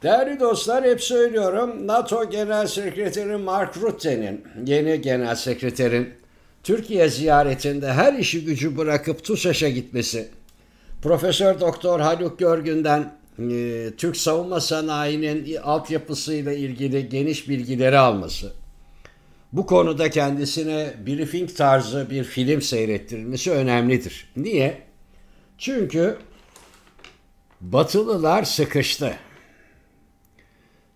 Değerli dostlar, hep söylüyorum, NATO Genel Sekreteri Mark Rutte'nin, yeni Genel Sekreterin Türkiye ziyaretinde her işi gücü bırakıp TUSAŞ'a gitmesi, Profesör Doktor Haluk Görgün'den Türk savunma sanayinin altyapısıyla ilgili geniş bilgileri alması, bu konuda kendisine briefing tarzı bir film seyrettirilmesi önemlidir. Niye? Çünkü Batılılar sıkıştı.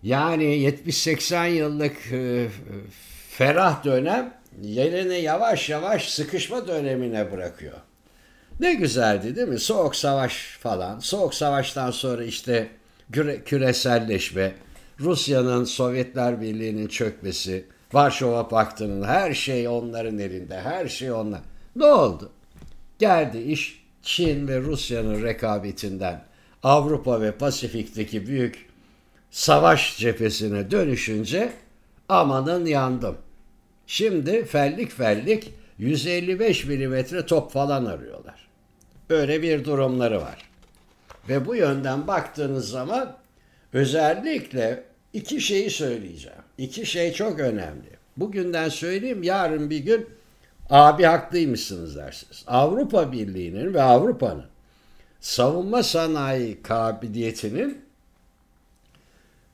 Yani 70-80 yıllık ferah dönem yerini yavaş yavaş sıkışma dönemine bırakıyor. Ne güzeldi değil mi? Soğuk savaş falan. Soğuk savaştan sonra işte küreselleşme, Rusya'nın Sovyetler Birliği'nin çökmesi, Varşova Paktı'nın, her şey onların elinde, her şey onlar. Ne oldu? Geldi iş Çin ve Rusya'nın rekabetinden Avrupa ve Pasifik'teki büyük savaş cephesine dönüşünce amanın yandım. Şimdi fellik fellik 155 milimetre top falan arıyorlar. Böyle bir durumları var. Ve bu yönden baktığınız zaman özellikle iki şeyi söyleyeceğim. İki şey çok önemli. Bugünden söyleyeyim, yarın bir gün abi haklıymışsınız dersiniz. Avrupa Birliği'nin ve Avrupa'nın savunma sanayi kabiliyetinin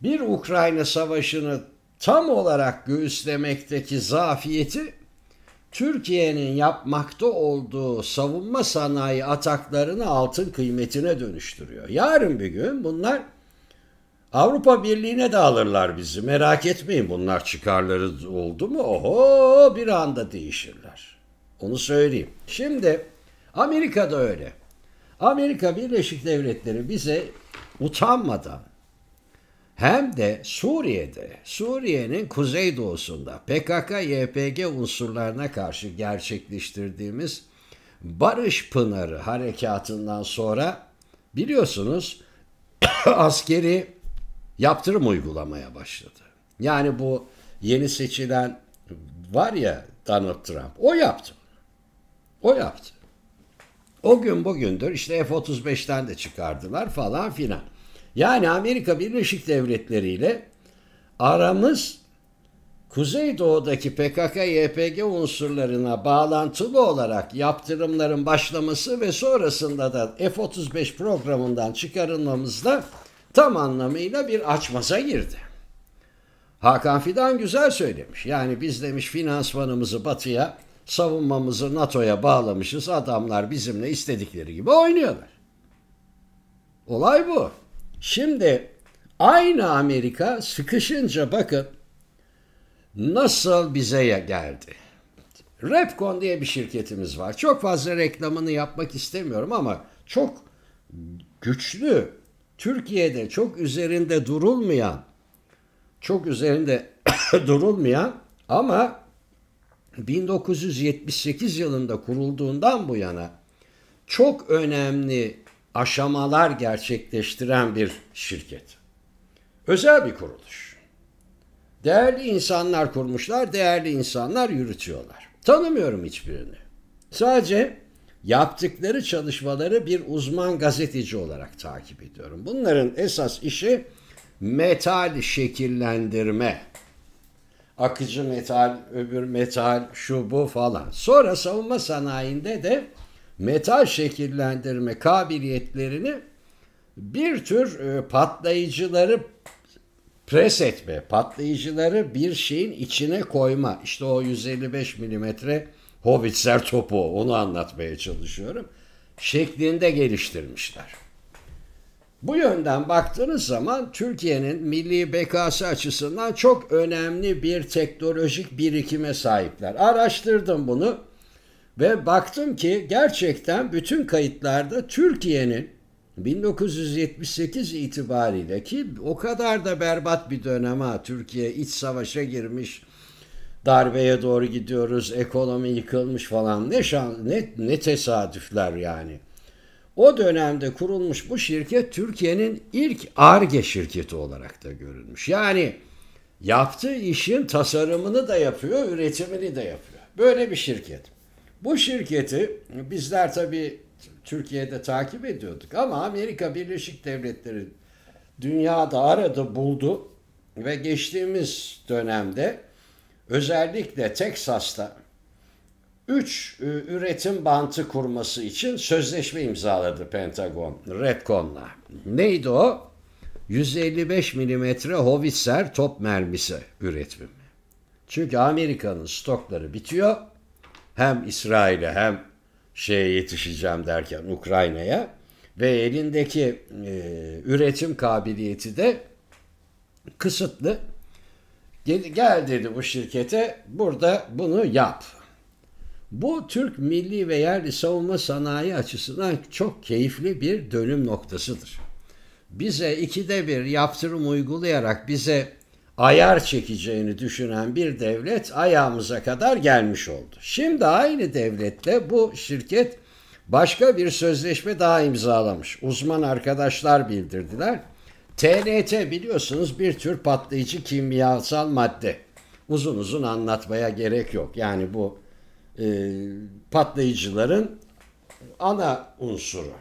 bir Ukrayna savaşını tam olarak göğüslemekteki zafiyeti Türkiye'nin yapmakta olduğu savunma sanayi ataklarını altın kıymetine dönüştürüyor. Yarın bir gün bunlar Avrupa Birliği'ne de alırlar bizi. Merak etmeyin, bunlar çıkarları oldu mu? Oho, bir anda değişirler. Onu söyleyeyim. Şimdi Amerika'da öyle. Amerika Birleşik Devletleri bize utanmadan hem de Suriye'de, Suriye'nin kuzeydoğusunda PKK-YPG unsurlarına karşı gerçekleştirdiğimiz Barış Pınarı harekatından sonra biliyorsunuz askeri yaptırım uygulamaya başladı. Yani bu yeni seçilen var ya Donald Trump, o yaptı. O yaptı. O gün bugündür işte F-35'ten de çıkardılar falan filan. Yani Amerika Birleşik Devletleri ile aramız Kuzeydoğu'daki PKK-YPG unsurlarına bağlantılı olarak yaptırımların başlaması ve sonrasında da F-35 programından çıkarılmamızla tam anlamıyla bir açmaza girdi. Hakan Fidan güzel söylemiş. Yani biz demiş finansmanımızı Batı'ya, savunmamızı NATO'ya bağlamışız. Adamlar bizimle istedikleri gibi oynuyorlar. Olay bu. Şimdi aynı Amerika sıkışınca bakın nasıl bize geldi. Repkon diye bir şirketimiz var. Çok fazla reklamını yapmak istemiyorum ama çok güçlü, Türkiye'de çok üzerinde durulmayan ama 1978 yılında kurulduğundan bu yana çok önemli aşamalar gerçekleştiren bir şirket. Özel bir kuruluş. Değerli insanlar kurmuşlar, değerli insanlar yürütüyorlar. Tanımıyorum hiçbirini. Sadece yaptıkları çalışmaları bir uzman gazeteci olarak takip ediyorum. Bunların esas işi metal şekillendirme. Akıcı metal, öbür metal, şu bu falan. Sonra savunma sanayinde de metal şekillendirme kabiliyetlerini bir tür patlayıcıları pres etme, patlayıcıları bir şeyin içine koyma. İşte o 155 milimetre Howitzer topu, onu anlatmaya çalışıyorum. Şeklinde geliştirmişler. Bu yönden baktığınız zaman Türkiye'nin milli bekası açısından çok önemli bir teknolojik birikime sahipler. Araştırdım bunu ve baktım ki gerçekten bütün kayıtlarda Türkiye'nin 1978 itibariyle, ki o kadar da berbat bir dönem ha, Türkiye iç savaşa girmiş, darbeye doğru gidiyoruz, ekonomi yıkılmış falan, ne tesadüfler yani. O dönemde kurulmuş bu şirket Türkiye'nin ilk Ar-Ge şirketi olarak da görülmüş. Yani yaptığı işin tasarımını da yapıyor, üretimini de yapıyor. Böyle bir şirket. Bu şirketi bizler tabii Türkiye'de takip ediyorduk ama Amerika Birleşik Devletleri dünyada aradı, buldu ve geçtiğimiz dönemde özellikle Teksas'ta 3 üretim bantı kurması için sözleşme imzaladı Pentagon, Redcon'la. Neydi o? 155 milimetre Howitzer top mermisi üretimi. Çünkü Amerika'nın stokları bitiyor. Hem İsrail'e hem yetişeceğim derken Ukrayna'ya ve elindeki üretim kabiliyeti de kısıtlı. Gel dedi bu şirkete, burada bunu yap. Bu Türk milli ve yerli savunma sanayi açısından çok keyifli bir dönüm noktasıdır. Bize 2'de 1 yaptırım uygulayarak bize ayar çekeceğini düşünen bir devlet ayağımıza kadar gelmiş oldu. Şimdi aynı devletle bu şirket başka bir sözleşme daha imzalamış. Uzman arkadaşlar bildirdiler. TNT biliyorsunuz bir tür patlayıcı kimyasal madde. Uzun uzun anlatmaya gerek yok. Yani bu patlayıcıların ana unsuru.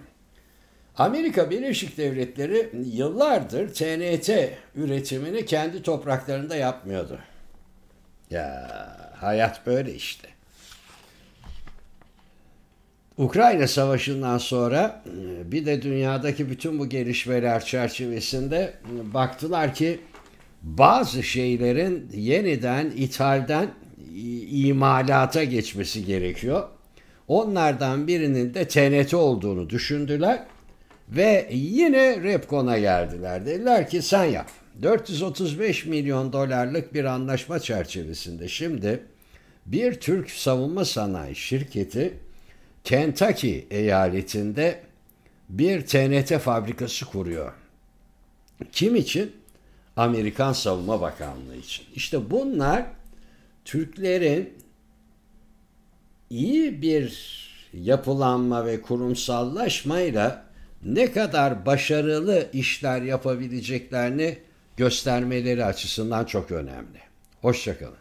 Amerika Birleşik Devletleri yıllardır TNT üretimini kendi topraklarında yapmıyordu. Ya hayat böyle işte. Ukrayna Savaşı'ndan sonra bir de dünyadaki bütün bu gelişmeler çerçevesinde baktılar ki bazı şeylerin yeniden ithalden imalata geçmesi gerekiyor. Onlardan birinin de TNT olduğunu düşündüler ve yine Repcon'a geldiler. Dediler ki sen yap. 435 milyon dolarlık bir anlaşma çerçevesinde şimdi bir Türk savunma sanayi şirketi Kentucky eyaletinde bir TNT fabrikası kuruyor. Kim için? Amerikan Savunma Bakanlığı için. İşte bunlar Türklerin iyi bir yapılanma ve kurumsallaşmayla ne kadar başarılı işler yapabileceklerini göstermeleri açısından çok önemli. Hoşça kalın.